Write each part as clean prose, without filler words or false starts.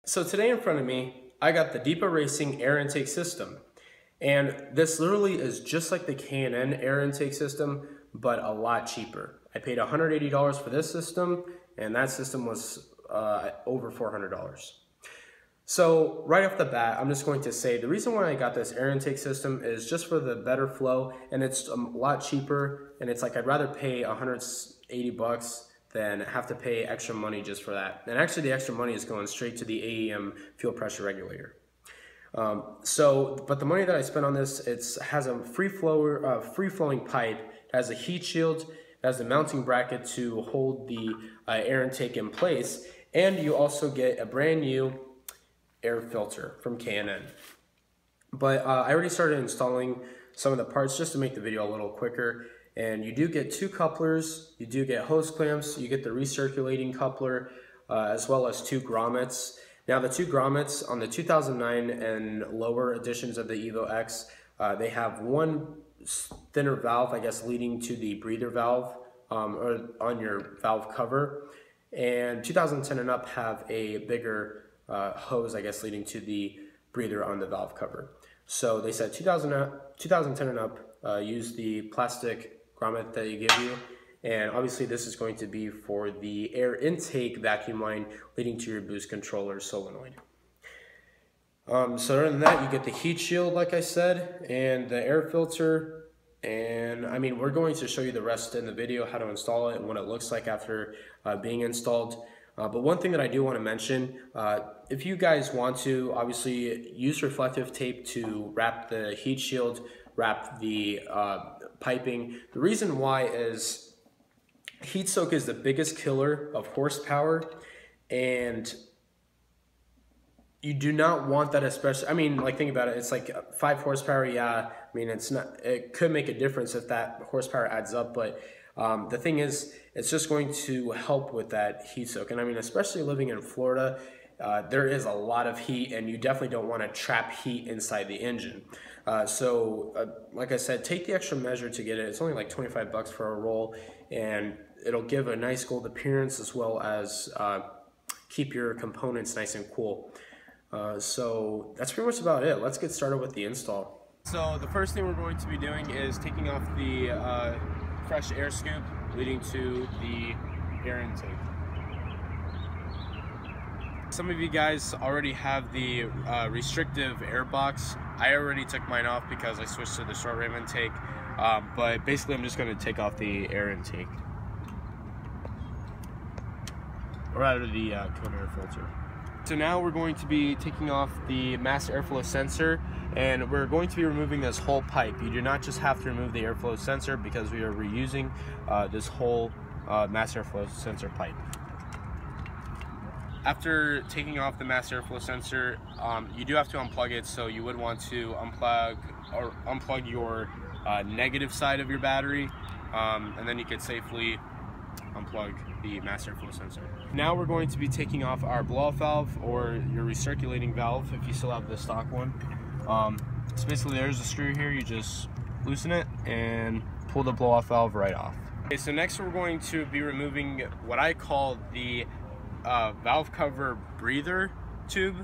So today in front of me, I got the Depo Racing air intake system. And this literally is just like the K&N air intake system, but a lot cheaper. I paid $180 for this system, and that system was over $400. So right off the bat, I'm just going to say the reason why I got this air intake system is just for the better flow, and it's a lot cheaper, and it's like I'd rather pay 180 bucks than have to pay extra money just for that. And actually the extra money is going straight to the AEM fuel pressure regulator. But the money that I spent on this, it has a free-flowing pipe, it has a heat shield, it has a mounting bracket to hold the air intake in place, and you also get a brand new air filter from K&N. But I already started installing some of the parts just to make the video a little quicker. And you do get two couplers, you do get hose clamps, you get the recirculating coupler, as well as two grommets. Now the two grommets on the 2009 and lower editions of the Evo X, they have one thinner valve, I guess, leading to the breather valve or on your valve cover. And 2010 and up have a bigger hose, I guess, leading to the breather on the valve cover. So they said 2010 and up use the plastic grommet that you give you, and obviously this is going to be for the air intake vacuum line leading to your boost controller solenoid. So other than that, you get the heat shield, like I said, and the air filter. And I mean, we're going to show you the rest in the video, how to install it and what it looks like after being installed. But one thing that I do want to mention, if you guys want to, obviously use reflective tape to wrap the heat shield, wrap the piping. The reason why is heat soak is the biggest killer of horsepower, and you do not want that, especially, I mean, like, think about it, it's like 5 horsepower, yeah, I mean, it could make a difference if that horsepower adds up, but the thing is, it's just going to help with that heat soak. And I mean, especially living in Florida, there is a lot of heat, and you definitely don't want to trap heat inside the engine. Like I said, take the extra measure to get it. It's only like 25 bucks for a roll, and it'll give a nice gold appearance as well as keep your components nice and cool. So that's pretty much about it. Let's get started with the install. So the first thing we're going to be doing is taking off the fresh air scoop leading to the air intake. Some of you guys already have the restrictive air box. I already took mine off because I switched to the short rim intake, but basically I'm just going to take off the air intake, or rather the cone air filter. So now we're going to be taking off the mass airflow sensor, and we're going to be removing this whole pipe. You do not just have to remove the airflow sensor because we are reusing this whole mass airflow sensor pipe. After taking off the mass airflow sensor, you do have to unplug it, so you would want to unplug your negative side of your battery, and then you can safely unplug the mass airflow sensor. Now we're going to be taking off our blow-off valve, or your recirculating valve if you still have the stock one. So basically there's a screw here, you just loosen it and pull the blow-off valve right off. Okay, so next we're going to be removing what I call the valve cover breather tube,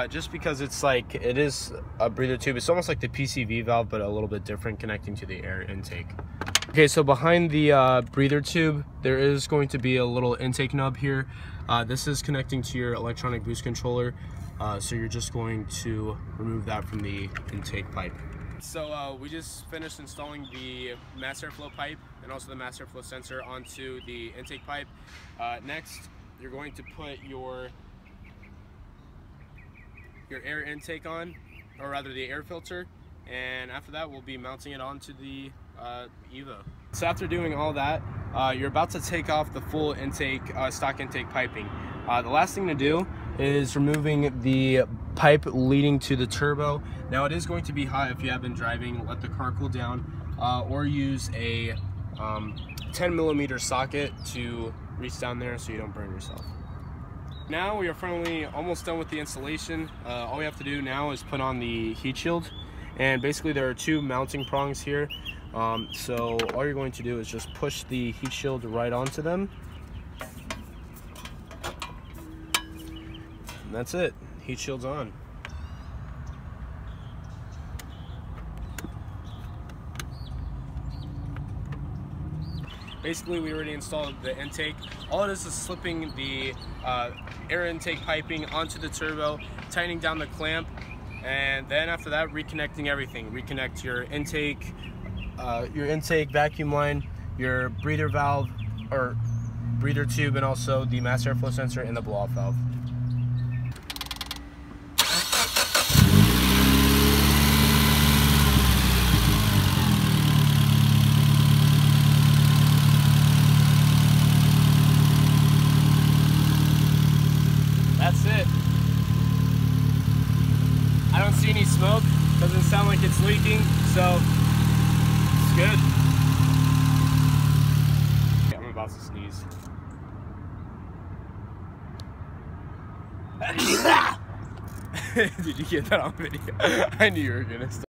just because it's like, it is a breather tube. It's almost like the PCV valve, but a little bit different, connecting to the air intake. Okay, so behind the breather tube, there is going to be a little intake nub here. This is connecting to your electronic boost controller, so you're just going to remove that from the intake pipe. So we just finished installing the mass airflow pipe and also the mass airflow sensor onto the intake pipe. Next, you're going to put your air intake on, or rather the air filter, and after that we'll be mounting it onto the Evo. So after doing all that, you're about to take off the full intake, stock intake piping. The last thing to do is removing the pipe leading to the turbo. Now it is going to be hot if you have been driving. Let the car cool down, or use a 10mm socket to reach down there so you don't burn yourself. Now we are finally almost done with the installation. All we have to do now is put on the heat shield, and basically there are two mounting prongs here. So all you're going to do is just push the heat shield right onto them, and that's it. Heat shield's on. Basically, we already installed the intake. All it is slipping the air intake piping onto the turbo, tightening down the clamp, and then after that, reconnecting everything. Reconnect your intake vacuum line, your breather valve, or breather tube, and also the mass airflow sensor and the blow-off valve. That's it. I don't see any smoke. Doesn't sound like it's leaking, so it's good. Yeah, I'm about to sneeze. Did you get that on video? I knew you were gonna start.